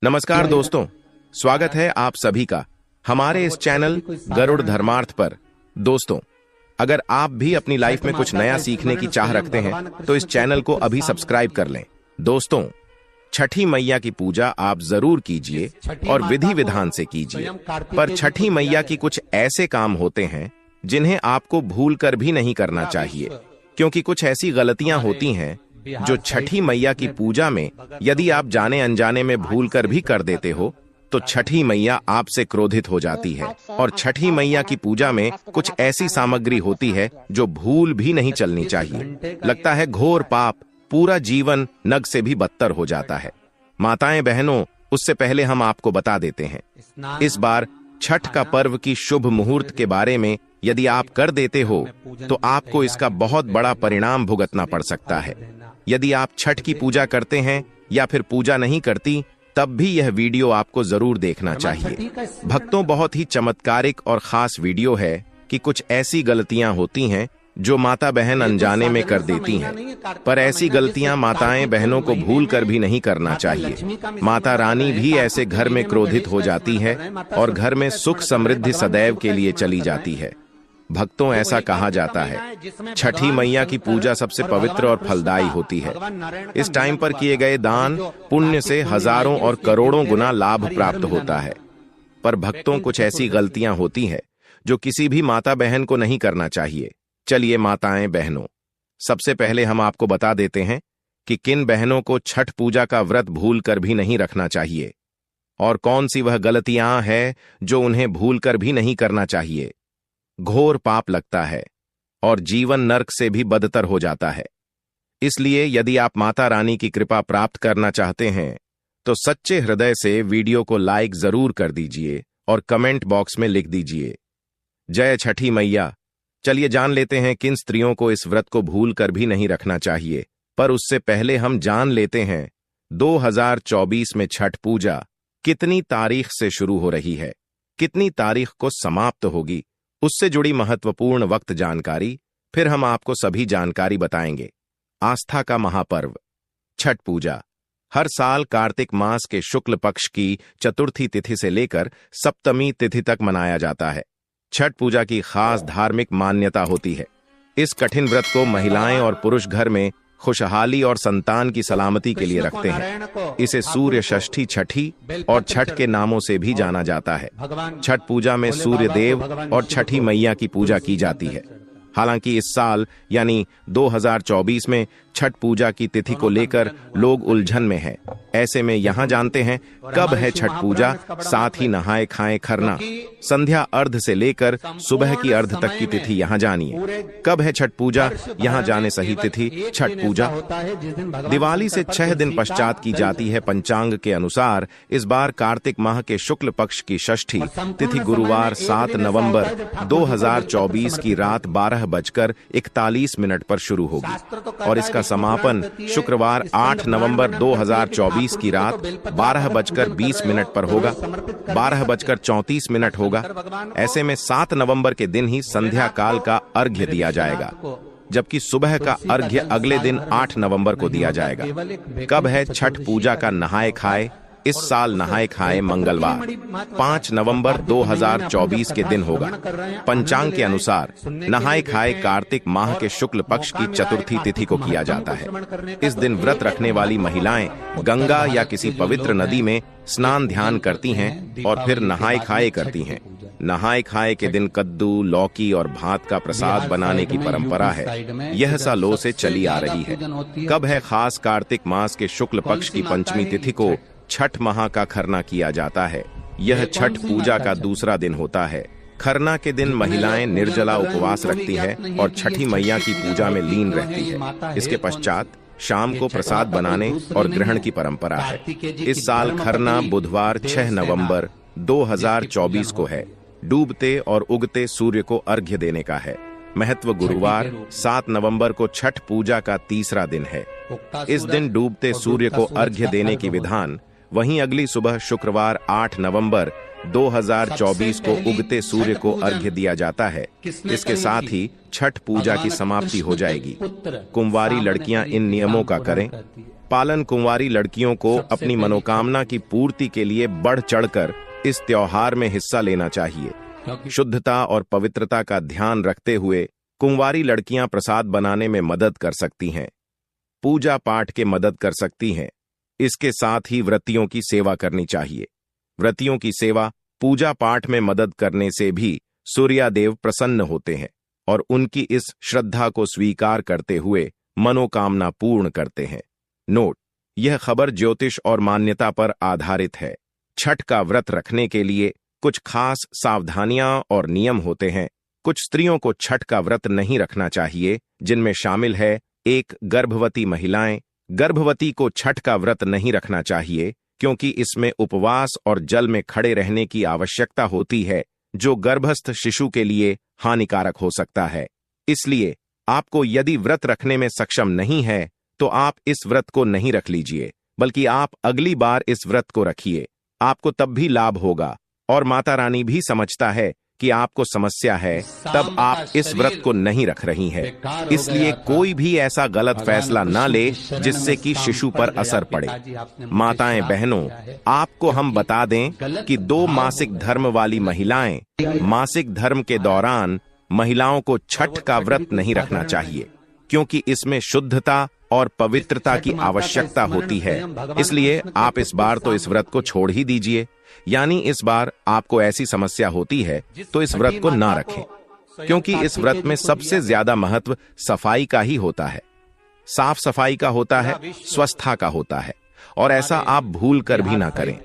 नमस्कार दोस्तों, स्वागत है आप सभी का हमारे इस चैनल गरुड़ धर्मार्थ पर। दोस्तों, अगर आप भी अपनी लाइफ में कुछ नया सीखने की चाह रखते हैं तो इस चैनल को अभी सब्सक्राइब कर लें। दोस्तों, छठी मैया की पूजा आप जरूर कीजिए और विधि विधान से कीजिए, पर छठी मैया की कुछ ऐसे काम होते हैं जिन्हें आपको भूल कर भी नहीं करना चाहिए, क्योंकि कुछ ऐसी गलतियां होती हैं जो छठी मैया की पूजा में यदि आप जाने अनजाने में भूल कर भी कर देते हो तो छठी मैया आपसे क्रोधित हो जाती है। और छठी मैया की पूजा में कुछ ऐसी सामग्री होती है जो भूल भी नहीं चलनी चाहिए। लगता है घोर पाप, पूरा जीवन नग से भी बदतर हो जाता है। माताएं बहनों, उससे पहले हम आपको बता देते हैं, इस बार छठ का पर्व की शुभ मुहूर्त के बारे में यदि आप कर देते हो तो आपको इसका बहुत बड़ा परिणाम भुगतना पड़ सकता है। यदि आप छठ की पूजा करते हैं या फिर पूजा नहीं करती, तब भी यह वीडियो आपको जरूर देखना चाहिए। भक्तों, बहुत ही चमत्कारिक और खास वीडियो है कि कुछ ऐसी गलतियां होती हैं जो माता बहन अनजाने में कर देती हैं, पर ऐसी गलतियां माताएं बहनों को भूल कर भी नहीं करना चाहिए। माता रानी भी ऐसे घर में क्रोधित हो जाती है और घर में सुख समृद्धि सदैव के लिए चली जाती है। भक्तों, ऐसा कहा जाता है छठी मैया की पूजा सबसे पवित्र और फलदायी होती है। इस टाइम पर किए गए दान पुण्य से हजारों और करोड़ों गुना लाभ प्राप्त होता है। पर भक्तों, कुछ ऐसी गलतियां होती है जो किसी भी माता बहन को नहीं करना चाहिए। चलिए माताएं बहनों, सबसे पहले हम आपको बता देते हैं कि किन बहनों को छठ पूजा का व्रत भूल कर भी नहीं रखना चाहिए और कौन सी वह गलतियां हैं जो उन्हें भूल कर भी नहीं करना चाहिए। घोर पाप लगता है और जीवन नरक से भी बदतर हो जाता है। इसलिए यदि आप माता रानी की कृपा प्राप्त करना चाहते हैं तो सच्चे हृदय से वीडियो को लाइक जरूर कर दीजिए और कमेंट बॉक्स में लिख दीजिए, जय छठी मैया। चलिए जान लेते हैं किन स्त्रियों को इस व्रत को भूल कर भी नहीं रखना चाहिए। पर उससे पहले हम जान लेते हैं 2024 में छठ पूजा कितनी तारीख से शुरू हो रही है, कितनी तारीख को समाप्त होगी, उससे जुड़ी महत्वपूर्ण वक्त जानकारी, फिर हम आपको सभी जानकारी बताएंगे। आस्था का महापर्व छठ पूजा हर साल कार्तिक मास के शुक्ल पक्ष की चतुर्थी तिथि से लेकर सप्तमी तिथि तक मनाया जाता है। छठ पूजा की खास धार्मिक मान्यता होती है। इस कठिन व्रत को महिलाएं और पुरुष घर में खुशहाली और संतान की सलामती के लिए रखते हैं। इसे सूर्य षष्ठी छठी और छठ के नामों से भी जाना जाता है। छठ पूजा में सूर्य देव और छठी मैया की पूजा की जाती है। हालांकि इस साल यानी 2024 में छठ पूजा की तिथि को लेकर लोग उलझन में हैं। ऐसे में यहां जानते हैं कब है छठ पूजा, साथ ही नहाए खाएं खरना। संध्या अर्ध से लेकर सुबह की अर्ध तक की तिथि यहां जानिए। कब है छठ पूजा, यहां जाने सही तिथि। छठ पूजा दिवाली से 6 दिन पश्चात की जाती है। पंचांग के अनुसार इस बार कार्तिक माह के शुक्ल पक्ष की षष्ठी तिथि गुरुवार 7 नवंबर 2024 की रात 12:41 पर शुरू होगी और इसका समापन शुक्रवार 8 नवंबर 2024 की रात 12:20 पर होगा, 12:34 होगा। ऐसे में 7 नवंबर के दिन ही संध्या काल का अर्घ्य दिया जाएगा, जबकि सुबह का अर्घ्य अगले दिन 8 नवंबर को दिया जाएगा। कब है छठ पूजा का नहाए खाए? इस साल नहाए खाए मंगलवार 5 नवंबर 2024 के दिन होगा। पंचांग के अनुसार नहाए खाए कार्तिक माह के शुक्ल पक्ष की चतुर्थी तिथि को किया जाता है। इस दिन व्रत रखने वाली महिलाएं गंगा या किसी पवित्र नदी में स्नान ध्यान करती हैं और फिर नहाए खाए करती हैं। नहाए खाए के दिन कद्दू, लौकी और भात का प्रसाद बनाने की परंपरा है। यह सालों से चली आ रही है। कब है खास कार्तिक मास के शुक्ल पक्ष की पंचमी तिथि को छठ माह का खरना किया जाता है। यह छठ पूजा का दूसरा दिन होता है। खरना के दिन महिलाएं निर्जला उपवास रखती है और छठी मैया की पूजा में लीन रहती है। इसके पश्चात शाम को प्रसाद बनाने और ग्रहण की परंपरा है। इस साल खरना बुधवार 6 नवंबर 2024 को है। डूबते और उगते सूर्य को अर्घ्य देने का है। महत्व गुरुवार 7 नवंबर को छठ पूजा का तीसरा दिन है। इस दिन डूबते सूर्य को अर्घ्य देने की विधान, वहीं अगली सुबह शुक्रवार 8 नवंबर 2024 को उगते सूर्य को अर्घ्य दिया जाता है। इसके साथ ही छठ पूजा की समाप्ति हो जाएगी। कुंवारी लड़कियां इन नियमों का करें पालन कुंवारी लड़कियों को अपनी मनोकामना की पूर्ति के लिए बढ़ चढ़कर इस त्योहार में हिस्सा लेना चाहिए। शुद्धता और पवित्रता का ध्यान रखते हुए कुंवारी लड़कियां प्रसाद बनाने में मदद कर सकती हैं, पूजा पाठ के मदद कर सकती हैं। इसके साथ ही व्रतियों की सेवा करनी चाहिए। व्रतियों की सेवा पूजा पाठ में मदद करने से भी सूर्यदेव प्रसन्न होते हैं और उनकी इस श्रद्धा को स्वीकार करते हुए मनोकामना पूर्ण करते हैं। नोट: यह खबर ज्योतिष और मान्यता पर आधारित है। छठ का व्रत रखने के लिए कुछ खास सावधानियां और नियम होते हैं। कुछ स्त्रियों को छठ का व्रत नहीं रखना चाहिए, जिनमें शामिल है: 1. गर्भवती महिलाएं। गर्भवती को छठ का व्रत नहीं रखना चाहिए क्योंकि इसमें उपवास और जल में खड़े रहने की आवश्यकता होती है, जो गर्भस्थ शिशु के लिए हानिकारक हो सकता है। इसलिए आपको यदि व्रत रखने में सक्षम नहीं है तो आप इस व्रत को नहीं रख लीजिए, बल्कि आप अगली बार इस व्रत को रखिए। आपको तब भी लाभ होगा और माता रानी भी समझता है कि आपको समस्या है, तब आप इस व्रत को नहीं रख रही हैं। इसलिए कोई भी ऐसा गलत फैसला ना ले जिससे कि शिशु पर असर पड़े। माताएं बहनों, आपको हम बता दें कि 2 मासिक धर्म वाली महिलाएं मासिक धर्म के दौरान महिलाओं को छठ का व्रत नहीं रखना चाहिए, क्योंकि इसमें शुद्धता और पवित्रता की आवश्यकता होती है। इसलिए आप इस बार तो इस व्रत को छोड़ ही दीजिए। यानी इस बार आपको ऐसी समस्या होती है तो इस व्रत को ना रखें, क्योंकि इस व्रत में सबसे ज्यादा महत्व सफाई का ही होता है। साफ सफाई का होता है, स्वस्थता का होता है, और ऐसा आप भूल कर भी ना करें।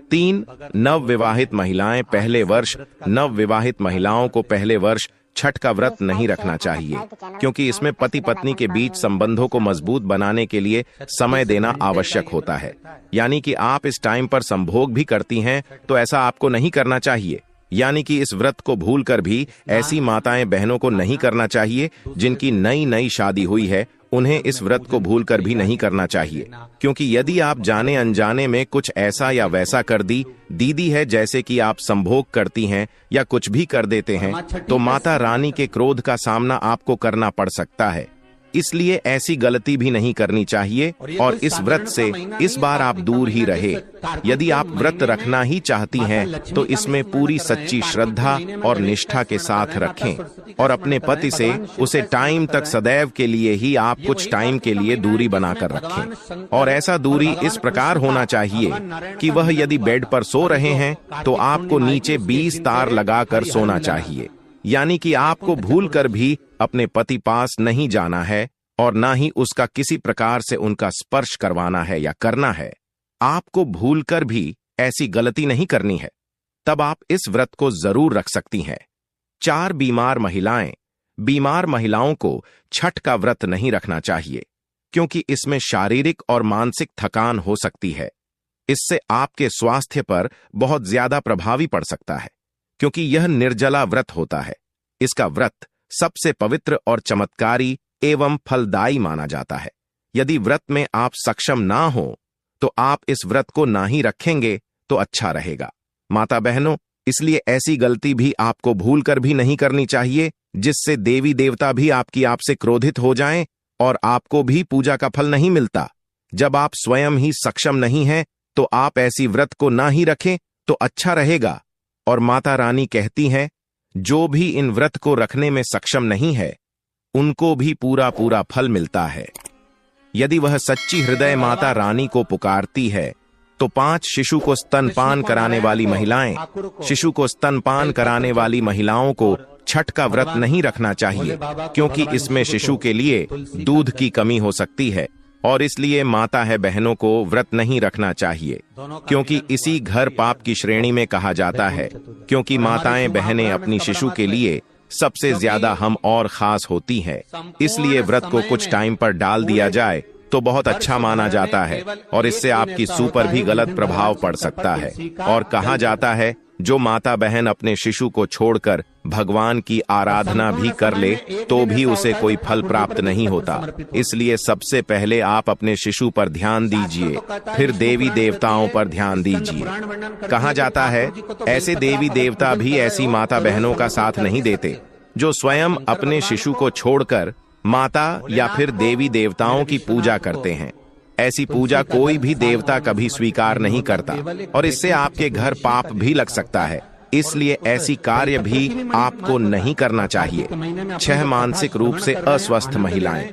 3. नवविवाहित महिलाएं पहले वर्ष। नवविवाहित महिलाओं को पहले वर्ष छठ का व्रत नहीं रखना चाहिए, क्योंकि इसमें पति पत्नी के बीच संबंधों को मजबूत बनाने के लिए समय देना आवश्यक होता है। यानी कि आप इस टाइम पर संभोग भी करती हैं तो ऐसा आपको नहीं करना चाहिए। यानी कि इस व्रत को भूलकर भी ऐसी माताएं बहनों को नहीं करना चाहिए जिनकी नई नई शादी हुई है। उन्हें इस व्रत को भूलकर भी नहीं करना चाहिए, क्योंकि यदि आप जाने अनजाने में कुछ ऐसा या वैसा कर दी है, जैसे कि आप संभोग करती हैं या कुछ भी कर देते हैं, तो माता रानी के क्रोध का सामना आपको करना पड़ सकता है। इसलिए ऐसी गलती भी नहीं करनी चाहिए और इस व्रत से इस बार आप दूर ही रहे। यदि आप व्रत रखना ही चाहती हैं तो इसमें पूरी सच्ची श्रद्धा और निष्ठा के साथ रखें और अपने पति से उसे टाइम तक सदैव के लिए ही आप कुछ टाइम के लिए दूरी बनाकर रखें। और ऐसा दूरी इस प्रकार होना चाहिए कि वह यदि बेड पर सो रहे हैं तो आपको नीचे 20 तार लगाकर सोना चाहिए। यानी कि आपको भूलकर भी अपने पति पास नहीं जाना है और ना ही उसका किसी प्रकार से उनका स्पर्श करवाना है या करना है। आपको भूलकर भी ऐसी गलती नहीं करनी है। तब आप इस व्रत को जरूर रख सकती हैं। 4. बीमार महिलाएं। बीमार महिलाओं को छठ का व्रत नहीं रखना चाहिए, क्योंकि इसमें शारीरिक और मानसिक थकान हो सकती है। इससे आपके स्वास्थ्य पर बहुत ज्यादा प्रभावी पड़ सकता है, क्योंकि यह निर्जला व्रत होता है। इसका व्रत सबसे पवित्र और चमत्कारी एवं फलदायी माना जाता है। यदि व्रत में आप सक्षम ना हो तो आप इस व्रत को ना ही रखेंगे तो अच्छा रहेगा। माता बहनों, इसलिए ऐसी गलती भी आपको भूलकर भी नहीं करनी चाहिए जिससे देवी देवता भी आपसे क्रोधित हो जाएं और आपको भी पूजा का फल नहीं मिलता। जब आप स्वयं ही सक्षम नहीं हैं तो आप ऐसी व्रत को ना ही रखें तो अच्छा रहेगा। और माता रानी कहती हैं, जो भी इन व्रत को रखने में सक्षम नहीं है उनको भी पूरा पूरा फल मिलता है। यदि वह सच्ची हृदय माता रानी को पुकारती है तो 5 शिशु को स्तनपान कराने वाली महिलाओं को छठ का व्रत नहीं रखना चाहिए, क्योंकि इसमें शिशु के लिए दूध की कमी हो सकती है और इसलिए माता है बहनों को व्रत नहीं रखना चाहिए, क्योंकि इसी घर पाप की श्रेणी में कहा जाता है। क्योंकि माताएं बहनें अपनी शिशु के लिए सबसे ज्यादा हम और खास होती हैं, इसलिए व्रत को कुछ टाइम पर डाल दिया जाए तो बहुत अच्छा माना जाता है और इससे आपकी सू पर भी गलत प्रभाव पड़ सकता है। और कहा जाता है, जो माता बहन अपने शिशु को छोड़कर भगवान की आराधना भी कर ले तो भी उसे कोई फल प्राप्त नहीं होता। इसलिए सबसे पहले आप अपने शिशु पर ध्यान दीजिए, फिर देवी देवताओं पर ध्यान दीजिए। कहा जाता है, ऐसे देवी देवता भी ऐसी माता बहनों का साथ नहीं देते जो स्वयं अपने शिशु को छोड़कर माता या फिर देवी देवताओं की पूजा करते हैं। ऐसी पूजा कोई भी देवता कभी स्वीकार नहीं करता और इससे आपके घर पाप भी लग सकता है, इसलिए ऐसी कार्य भी आपको नहीं करना चाहिए। 6 मानसिक रूप से अस्वस्थ महिलाएं।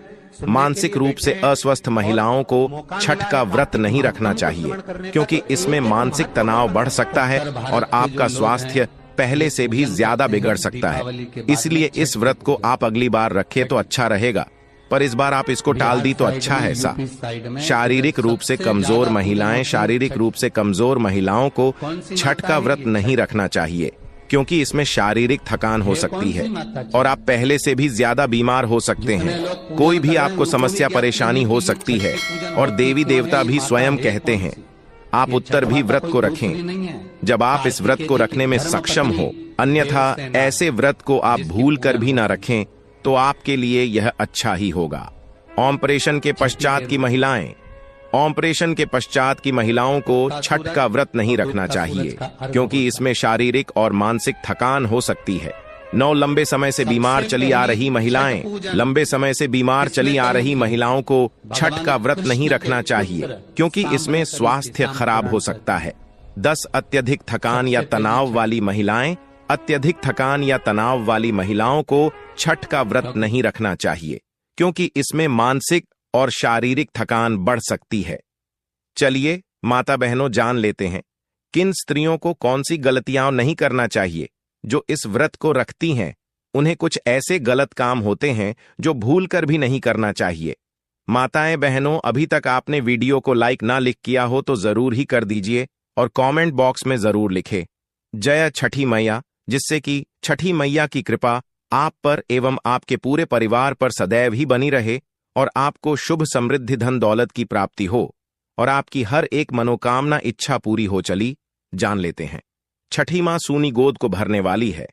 मानसिक रूप से अस्वस्थ महिलाओं को छठ का व्रत नहीं रखना चाहिए, क्योंकि इसमें मानसिक तनाव बढ़ सकता है और आपका स्वास्थ्य पहले से भी ज्यादा बिगड़ सकता है। इसलिए इस व्रत को आप अगली बार रखें तो अच्छा रहेगा, पर इस बार आप इसको टाल दी तो अच्छा है। शारीरिक रूप से कमजोर महिलाएं। शारीरिक रूप से कमजोर महिलाओं को छठ का व्रत नहीं रखना चाहिए, क्योंकि इसमें शारीरिक थकान हो सकती है और आप पहले से भी ज्यादा बीमार हो सकते हैं। कोई भी आपको समस्या परेशानी हो सकती है और देवी देवता भी स्वयं कहते हैं आप उत्तर भी व्रत को रखें जब आप इस व्रत को रखने में सक्षम हो, अन्यथा ऐसे व्रत को आप भूल कर भी ना रखें तो आपके लिए यह अच्छा ही होगा। ऑपरेशन के पश्चात की महिलाएं। ऑपरेशन के पश्चात की महिलाओं को छठ का व्रत नहीं रखना चाहिए, क्योंकि इसमें शारीरिक और मानसिक थकान हो सकती है। 9 लंबे समय से बीमार चली आ रही महिलाएं। लंबे समय से बीमार चली आ रही महिलाओं को छठ का व्रत नहीं रखना चाहिए, क्योंकि इसमें स्वास्थ्य खराब हो सकता है। 10 अत्यधिक थकान या तनाव वाली महिलाएं। अत्यधिक थकान या तनाव वाली महिलाओं को छठ का व्रत नहीं रखना चाहिए, क्योंकि इसमें मानसिक और शारीरिक थकान बढ़ सकती है। चलिए माता बहनों, जान लेते हैं किन स्त्रियों को कौन सी गलतियां नहीं करना चाहिए। जो इस व्रत को रखती हैं उन्हें कुछ ऐसे गलत काम होते हैं जो भूल कर भी नहीं करना चाहिए। माताएं बहनों, अभी तक आपने वीडियो को लाइक ना लिख किया हो तो जरूर ही कर दीजिए और कमेंट बॉक्स में जरूर लिखें जय छठी मैया, जिससे कि छठी मैया की कृपा आप पर एवं आपके पूरे परिवार पर सदैव ही बनी रहे और आपको शुभ समृद्धि धन दौलत की प्राप्ति हो और आपकी हर एक मनोकामना इच्छा पूरी हो चली। जान लेते हैं छठी मां सूनी गोद को भरने वाली है,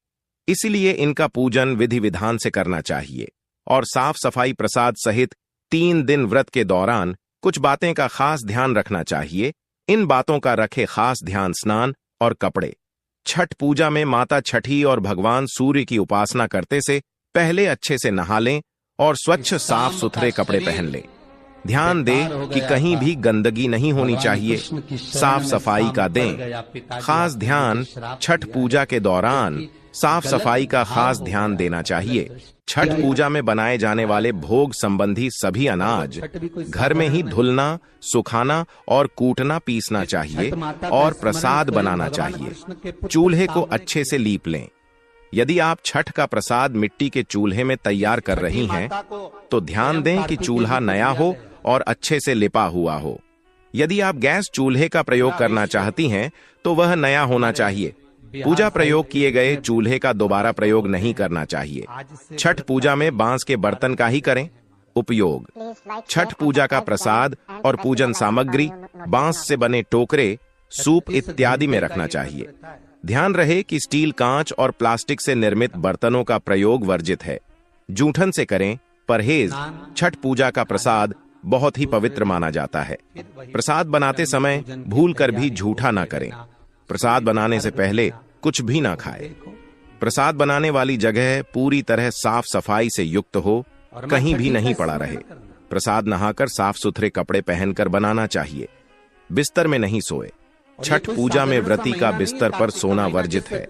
इसलिए इनका पूजन विधि विधान से करना चाहिए और साफ सफाई प्रसाद सहित 3 दिन व्रत के दौरान कुछ बातें का खास ध्यान रखना चाहिए। इन बातों का रखे खास ध्यान स्नान और कपड़े। छठ पूजा में माता छठी और भगवान सूर्य की उपासना करते से पहले अच्छे से नहा लें और स्वच्छ साफ सुथरे कपड़े पहन लें। ध्यान दें कि कहीं भी गंदगी नहीं होनी चाहिए, साफ सफाई का दें खास ध्यान। छठ पूजा के दौरान साफ सफाई का खास ध्यान देना चाहिए। छठ पूजा में बनाए जाने वाले भोग संबंधी सभी अनाज घर में ही धुलना, सुखाना और कूटना पीसना चाहिए और प्रसाद बनाना चाहिए। चूल्हे को अच्छे से लीप लें। यदि आप छठ का प्रसाद मिट्टी के चूल्हे में तैयार कर रही हैं, तो ध्यान दें कि चूल्हा नया हो और अच्छे से लिपा हुआ हो। यदि आप गैस चूल्हे का प्रयोग करना चाहती हैं, तो वह नया होना चाहिए। पूजा प्रयोग किए गए चूल्हे का दोबारा प्रयोग नहीं करना चाहिए। छठ पूजा में बांस के बर्तन का ही करें उपयोग। छठ पूजा का प्रसाद और पूजन सामग्री बांस से बने टोकरे, सूप इत्यादि में रखना चाहिए। ध्यान रहे कि स्टील, कांच और प्लास्टिक से निर्मित बर्तनों का प्रयोग वर्जित है। जूठन से करें परहेज। छठ पूजा का प्रसाद बहुत ही पवित्र माना जाता है। प्रसाद बनाते समय भूल कर भी झूठा ना करें। प्रसाद बनाने से पहले कुछ भी ना खाएं। प्रसाद बनाने वाली जगह पूरी तरह साफ सफाई से युक्त हो, कहीं भी नहीं पड़ा रहे। प्रसाद नहाकर साफ सुथरे कपड़े पहनकर बनाना चाहिए। बिस्तर में नहीं सोए। छठ पूजा में व्रती का बिस्तर पर सोना वर्जित है।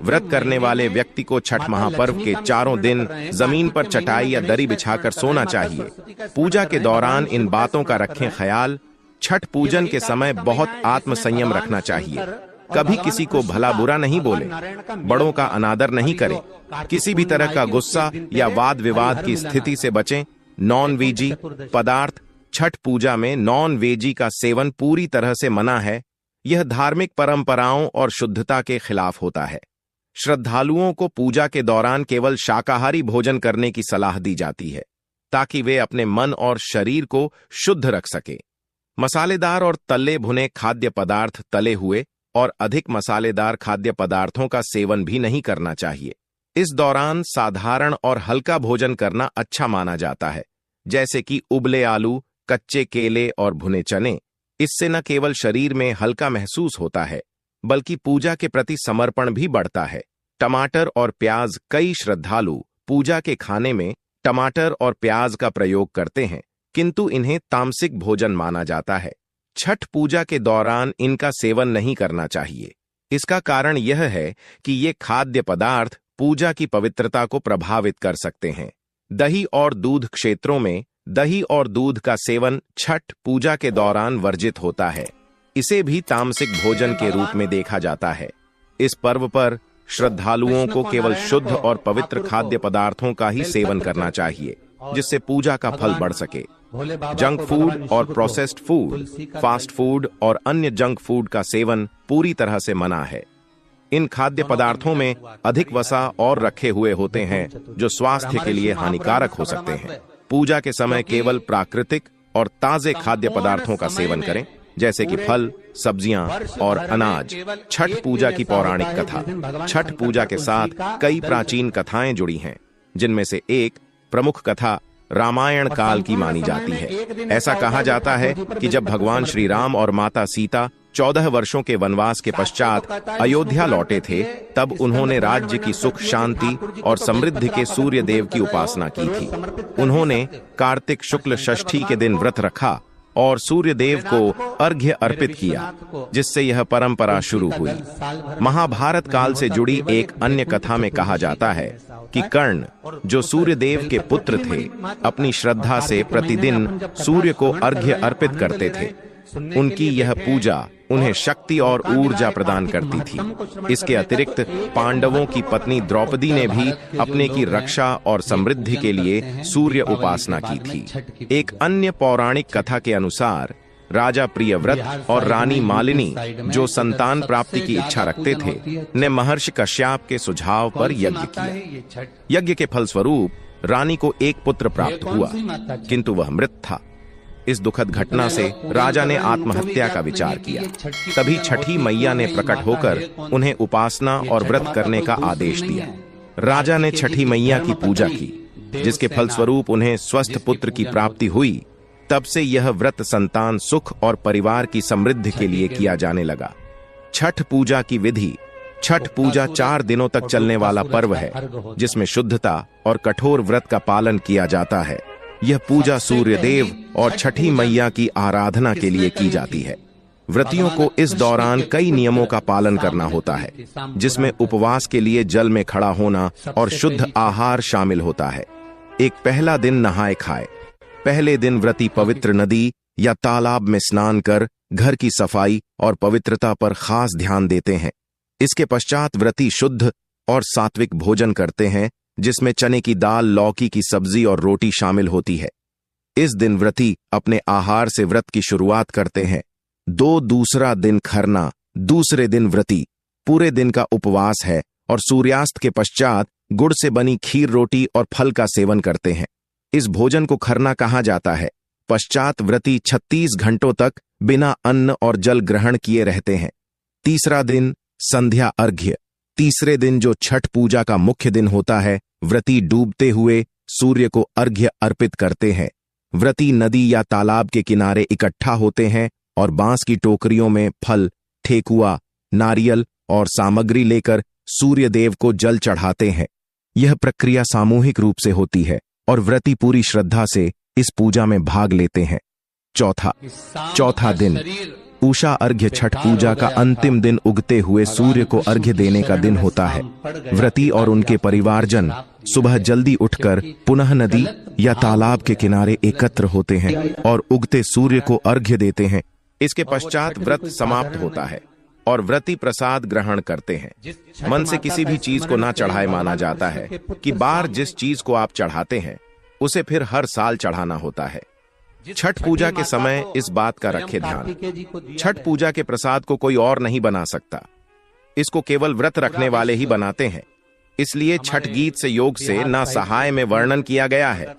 व्रत करने वाले व्यक्ति को छठ महापर्व के 4 दिन जमीन पर चटाई या दरी बिछाकर सोना चाहिए। पूजा के दौरान इन बातों का रखें ख्याल। छठ पूजन के समय बहुत आत्म संयम रखना चाहिए। कभी किसी को भला बुरा नहीं बोले, बड़ों का अनादर नहीं करें, किसी भी तरह का गुस्सा या वाद विवाद की स्थिति से बचें। नॉन वेजी पदार्थ। छठ पूजा में नॉन वेजी का सेवन पूरी तरह से मना है। यह धार्मिक परंपराओं और शुद्धता के खिलाफ होता है। श्रद्धालुओं को पूजा के दौरान केवल शाकाहारी भोजन करने की सलाह दी जाती है, ताकि वे अपने मन और शरीर को शुद्ध रख सके। मसालेदार और तले भुने खाद्य पदार्थ, तले हुए और अधिक मसालेदार खाद्य पदार्थों का सेवन भी नहीं करना चाहिए। इस दौरान साधारण और हल्का भोजन करना अच्छा माना जाता है, जैसे कि उबले आलू, कच्चे केले और भुने चने। इससे न केवल शरीर में हल्का महसूस होता है, बल्कि पूजा के प्रति समर्पण भी बढ़ता है। टमाटर और प्याज। कई श्रद्धालु पूजा के खाने में टमाटर और प्याज का प्रयोग करते हैं, किंतु इन्हें तामसिक भोजन माना जाता है। छठ पूजा के दौरान इनका सेवन नहीं करना चाहिए। इसका कारण यह है कि ये खाद्य पदार्थ पूजा की पवित्रता को प्रभावित कर सकते हैं। दही और दूध क्षेत्रों में दही और दूध का सेवन छठ पूजा के दौरान वर्जित होता है। इसे भी तामसिक भोजन के रूप में देखा जाता है। इस पर्व पर श्रद्धालुओं को केवल शुद्ध और पवित्र खाद्य पदार्थों का ही सेवन करना चाहिए, जिससे पूजा का फल बढ़ सके। जंक फूड और प्रोसेस्ड फूड, फास्ट फूड और अन्य जंक फूड का सेवन पूरी तरह से मना है। इन खाद्य पदार्थों में अधिक वसा और रखे हुए होते हैं, जो स्वास्थ्य के लिए हानिकारक हो सकते हैं। पूजा के समय केवल प्राकृतिक और ताजे खाद्य पदार्थों का सेवन करें, जैसे कि फल, सब्जियां और अनाज। छठ पूजा की पौराणिक कथा। छठ पूजा के साथ कई प्राचीन कथाएं जुड़ी हैं, जिनमें से एक प्रमुख कथा रामायण काल की मानी जाती है। ऐसा कहा जाता है कि जब भगवान श्री राम और माता सीता 14 वर्षों के वनवास के पश्चात अयोध्या लौटे थे, तब उन्होंने राज्य की सुख, शांति और समृद्धि के सूर्य देव की उपासना की थी। उन्होंने कार्तिक शुक्ल षष्ठी के दिन व्रत रखा और सूर्य देव को अर्घ्य अर्पित किया, जिससे यह परंपरा शुरू हुई। महाभारत काल से जुड़ी एक अन्य कथा में कहा जाता है कि कर्ण, जो सूर्य देव के पुत्र थे, अपनी श्रद्धा से प्रतिदिन सूर्य को अर्घ्य अर्पित करते थे। उनकी यह पूजा उन्हें शक्ति और ऊर्जा प्रदान करती थी। इसके अतिरिक्त पांडवों की पत्नी द्रौपदी ने भी अपने की रक्षा और समृद्धि के लिए सूर्य उपासना की थी। एक अन्य पौराणिक कथा के अनुसार राजा प्रियव्रत और रानी मालिनी, जो संतान प्राप्ति की इच्छा रखते थे, ने महर्षि कश्यप के सुझाव पर यज्ञ किया। यज्ञ के फलस्वरूप रानी को एक पुत्र प्राप्त हुआ, किंतु वह मृत था। इस दुखद घटना से राजा ने आत्महत्या का विचार किया। तभी छठी मैया ने प्रकट होकर उन्हें उपासना और व्रत करने का आदेश दिया। राजा ने छठी मैया की पूजा की, जिसके फलस्वरूप उन्हें स्वस्थ पुत्र की प्राप्ति हुई। तब से यह व्रत संतान सुख और परिवार की समृद्धि के लिए किया जाने लगा। छठ पूजा की विधि। छठ पूजा 4 दिनों तक चलने वाला पर्व है, जिसमें शुद्धता और कठोर व्रत का पालन किया जाता है। यह पूजा सूर्य देव और छठी मैया की आराधना के लिए की जाती है। व्रतियों को इस दौरान कई नियमों का पालन करना होता है, जिसमें उपवास के लिए जल में खड़ा होना और शुद्ध आहार शामिल होता है। एक पहला दिन नहाए खाए। पहले दिन व्रती पवित्र नदी या तालाब में स्नान कर घर की सफाई और पवित्रता पर खास ध्यान देते हैं। इसके पश्चात व्रती शुद्ध और सात्विक भोजन करते हैं, जिसमें चने की दाल, लौकी की सब्जी और रोटी शामिल होती है। इस दिन व्रती अपने आहार से व्रत की शुरुआत करते हैं। दूसरा दिन खरना। दूसरे दिन व्रती पूरे दिन का उपवास है और सूर्यास्त के पश्चात गुड़ से बनी खीर, रोटी और फल का सेवन करते हैं। इस भोजन को खरना कहा जाता है। पश्चात व्रती 36 घंटों तक बिना अन्न और जल ग्रहण किए रहते हैं। तीसरा दिन संध्या अर्घ्य। तीसरे दिन, जो छठ पूजा का मुख्य दिन होता है, व्रती डूबते हुए सूर्य को अर्घ्य अर्पित करते हैं। व्रती नदी या तालाब के किनारे इकट्ठा होते हैं और बांस की टोकरियों में फल, ठेकुआ, नारियल और सामग्री लेकर सूर्य देव को जल चढ़ाते हैं। यह प्रक्रिया सामूहिक रूप से होती है और व्रती पूरी श्रद्धा से इस पूजा में भाग लेते हैं। चौथा दिन उषा अर्घ्य। छठ पूजा का अंतिम दिन उगते हुए सूर्य को अर्घ्य देने का दिन होता है। व्रती और उनके परिवारजन सुबह जल्दी उठकर पुनः नदी या तालाब के किनारे एकत्र होते हैं और उगते सूर्य को अर्घ्य देते हैं। इसके पश्चात व्रत समाप्त होता है और व्रती प्रसाद ग्रहण करते हैं। मन से किसी भी चीज को ना चढ़ाए माना जाता है कि बार जिस चीज को आप चढ़ाते हैं, उसे फिर हर साल चढ़ाना होता है। छठ पूजा के समय इस बात का रखें ध्यान। छठ पूजा के प्रसाद को कोई और नहीं बना सकता। इसको केवल व्रत रखने वाले ही बनाते हैं। इसलिए छठ गीत से योग से ना सहाय में वर्णन किया गया है।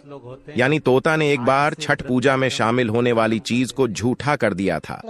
यानी तोता ने एक बार छठ पूजा में शामिल होने वाली चीज को झूठा कर दिया था,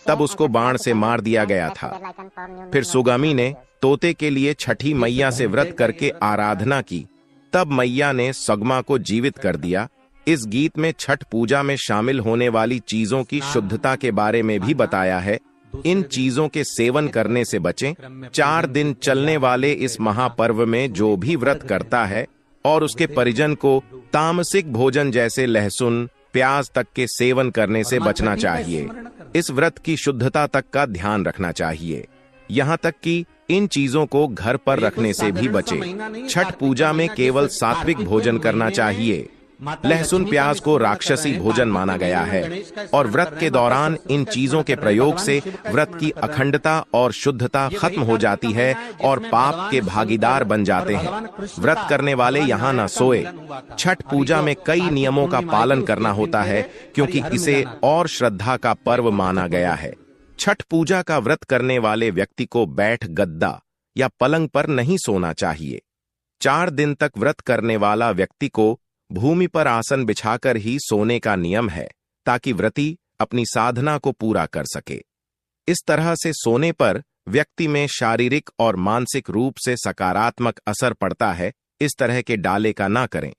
तब उसको बाण से मार दिया गया था। फिर सुगामी ने तोते के लिए छठी मैया से व्रत करके आराधना की, तब मैया ने सगमा को जीवित कर दिया। इस गीत में छठ पूजा में शामिल होने वाली चीजों की शुद्धता के बारे में भी बताया है। इन चीजों के सेवन करने से बचें। 4 दिन चलने वाले इस महापर्व में जो भी व्रत करता है और उसके परिजन को तामसिक भोजन जैसे लहसुन, प्याज तक के सेवन करने से बचना चाहिए। इस व्रत की शुद्धता तक का ध्यान रखना चाहिए, यहाँ तक कि इन चीजों को घर पर रखने से भी बचे। छठ पूजा में केवल सात्विक भोजन करना चाहिए। लहसुन प्याज को राक्षसी भोजन माना गया है और व्रत के दौरान इन चीजों के प्रयोग से व्रत की अखंडता और शुद्धता खत्म हो जाती है और पाप के भागीदार बन जाते हैं। व्रत करने वाले यहाँ न सोए। छठ पूजा में कई नियमों का पालन करना होता है क्योंकि इसे और श्रद्धा का पर्व माना गया है। छठ पूजा का व्रत करने वाले व्यक्ति को बैठ गद्दा या पलंग पर नहीं सोना चाहिए। 4 दिन तक व्रत करने वाला व्यक्ति को भूमि पर आसन बिछाकर ही सोने का नियम है ताकि व्रती अपनी साधना को पूरा कर सके। इस तरह से सोने पर व्यक्ति में शारीरिक और मानसिक रूप से सकारात्मक असर पड़ता है। इस तरह के डाले का ना करें।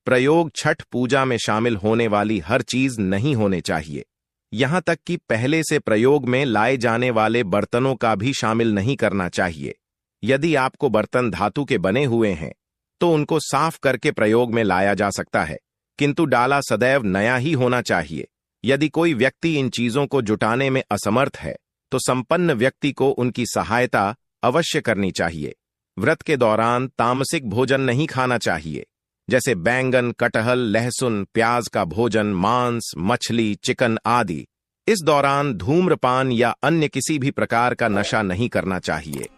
प्रयोग छठ पूजा में शामिल होने वाली हर चीज नहीं होने चाहिए। यहां तक कि पहले से प्रयोग में लाए जाने वाले बर्तनों का भी शामिल नहीं करना चाहिए। यदि आपको बर्तन धातु के बने हुए हैं तो उनको साफ करके प्रयोग में लाया जा सकता है, किंतु डाला सदैव नया ही होना चाहिए। यदि कोई व्यक्ति इन चीजों को जुटाने में असमर्थ है तो संपन्न व्यक्ति को उनकी सहायता अवश्य करनी चाहिए। व्रत के दौरान तामसिक भोजन नहीं खाना चाहिए, जैसे बैंगन, कटहल, लहसुन, प्याज का भोजन, मांस, मछली, चिकन आदि। इस दौरान धूम्रपान या अन्य किसी भी प्रकार का नशा नहीं करना चाहिए।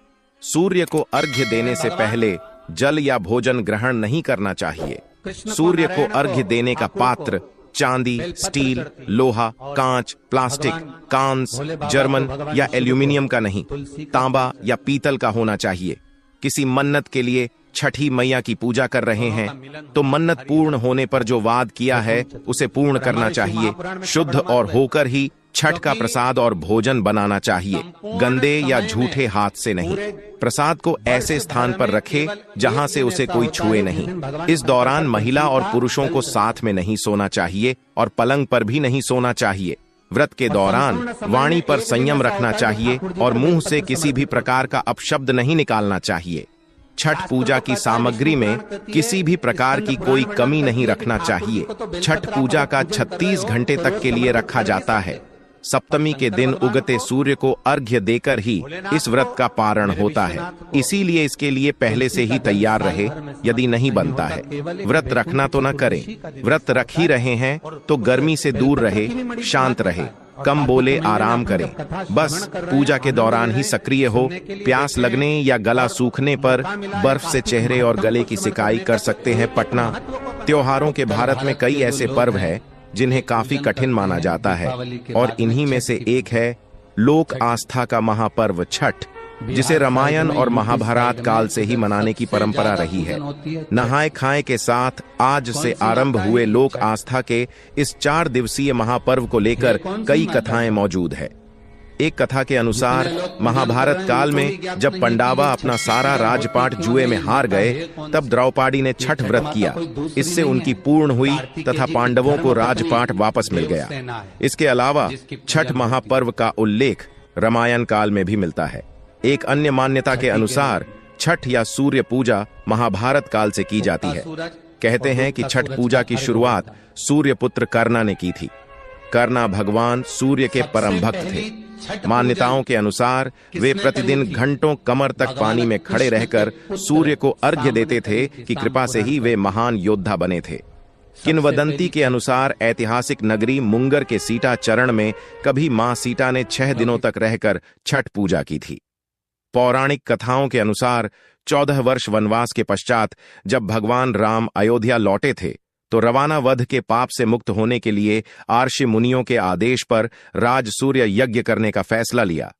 सूर्य को अर्घ्य देने से पहले जल या भोजन ग्रहण नहीं करना चाहिए। सूर्य को अर्घ्य देने का पात्र चांदी, स्टील, लोहा, कांच, प्लास्टिक, कांस, जर्मन या एल्यूमिनियम का नहीं, तांबा या पीतल का होना चाहिए। किसी मन्नत के लिए छठी मैया की पूजा कर रहे हैं तो मन्नत पूर्ण होने पर जो वाद किया है उसे पूर्ण करना चाहिए। शुद्ध और होकर ही छठ का प्रसाद और भोजन बनाना चाहिए, गंदे या झूठे हाथ से नहीं। प्रसाद को ऐसे स्थान पर रखे जहां से उसे कोई छुए नहीं। इस दौरान महिला और पुरुषों को साथ में नहीं सोना चाहिए और पलंग पर भी नहीं सोना चाहिए। व्रत के दौरान वाणी पर संयम रखना चाहिए और मुंह से किसी भी प्रकार का अपशब्द नहीं निकालना चाहिए। छठ पूजा की सामग्री में किसी भी प्रकार की कोई कमी नहीं रखना चाहिए। छठ पूजा का 36 घंटे तक के लिए रखा जाता है। सप्तमी के दिन उगते सूर्य को अर्घ्य देकर ही इस व्रत का पारण होता है, इसीलिए इसके लिए पहले से ही तैयार रहे। यदि नहीं बनता है, व्रत रखना तो न करें। व्रत रख ही रहे हैं तो गर्मी से दूर रहे, शांत रहे, कम बोले, आराम करें। बस पूजा के दौरान ही सक्रिय हो। प्यास लगने या गला सूखने पर बर्फ से चेहरे और गले की सिकाई कर सकते हैं। पटना त्योहारों के भारत में कई ऐसे पर्व हैं जिन्हें काफी कठिन माना जाता है और इन्हीं में से एक है लोक आस्था का महापर्व छठ, जिसे रामायण और महाभारत काल से ही मनाने की परंपरा रही है। नहाए खाए के साथ आज से आरंभ हुए लोक आस्था के इस 4 दिवसीय महापर्व को लेकर कई कथाएं मौजूद है। एक कथा के अनुसार महाभारत काल में जब पांडवा अपना सारा राजपाट जुए में हार गए तब द्रौपदी ने छठ व्रत किया। इससे उनकी पूर्ण हुई तथा पांडवों को राजपाट वापस मिल गया। इसके अलावा छठ महापर्व का उल्लेख रामायण काल में भी मिलता है। एक अन्य मान्यता के अनुसार छठ या सूर्य पूजा महाभारत काल से की जाती है। कहते हैं कि छठ पूजा की शुरुआत सूर्य पुत्र कर्णा ने की थी। कर्णा भगवान सूर्य के परम भक्त थे। मान्यताओं के अनुसार वे प्रतिदिन घंटों कमर तक पानी में खड़े रहकर सूर्य को अर्घ्य देते थे कि कृपा से ही वे महान योद्धा बने थे। किंवदंती के अनुसार ऐतिहासिक नगरी मुंगर के सीता चरण में कभी मां सीता ने 6 दिनों तक रहकर छठ पूजा की थी। पौराणिक कथाओं के अनुसार 14 वर्ष वनवास के पश्चात जब भगवान राम अयोध्या लौटे थे तो रवाना वध के पाप से मुक्त होने के लिए आर्षि मुनियों के आदेश पर राज सूर्य यज्ञ करने का फैसला लिया।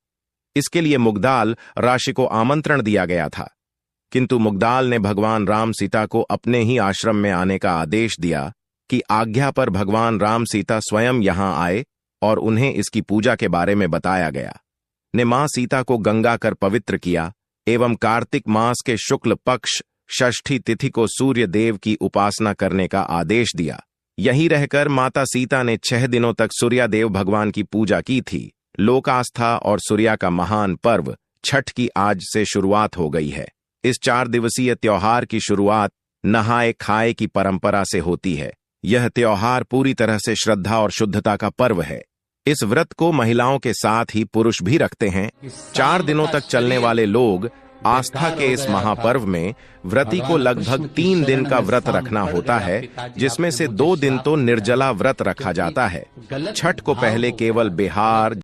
इसके लिए मुग्धाल राशि को आमंत्रण दिया गया था, किंतु मुग्धाल ने भगवान राम सीता को अपने ही आश्रम में आने का आदेश दिया कि आज्ञा पर भगवान राम सीता स्वयं यहां आए और उन्हें इसकी पूजा के बारे में बताया गया। ने मां सीता को गंगा कर पवित्र किया एवं कार्तिक मास के शुक्ल पक्ष षष्ठी तिथि को सूर्य देव की उपासना करने का आदेश दिया। यहीं रहकर माता सीता ने 6 दिनों तक सूर्यदेव भगवान की पूजा की थी। लोकास्था और सूर्या का महान पर्व छठ की आज से शुरुआत हो गई है। इस 4 दिवसीय त्योहार की शुरुआत नहाए खाए की परंपरा से होती है। यह त्योहार पूरी तरह से श्रद्धा और शुद्धता का पर्व है। इस व्रत को महिलाओं के साथ ही पुरुष भी रखते हैं। 4 दिनों तक चलने वाले लोग आस्था के इस महापर्व में व्रती को लगभग 3 दिन का व्रत रखना होता है, जिसमें से 2 दिन तो निर्जला व्रत रखा जाता है। छठ को पहले केवल बिहार,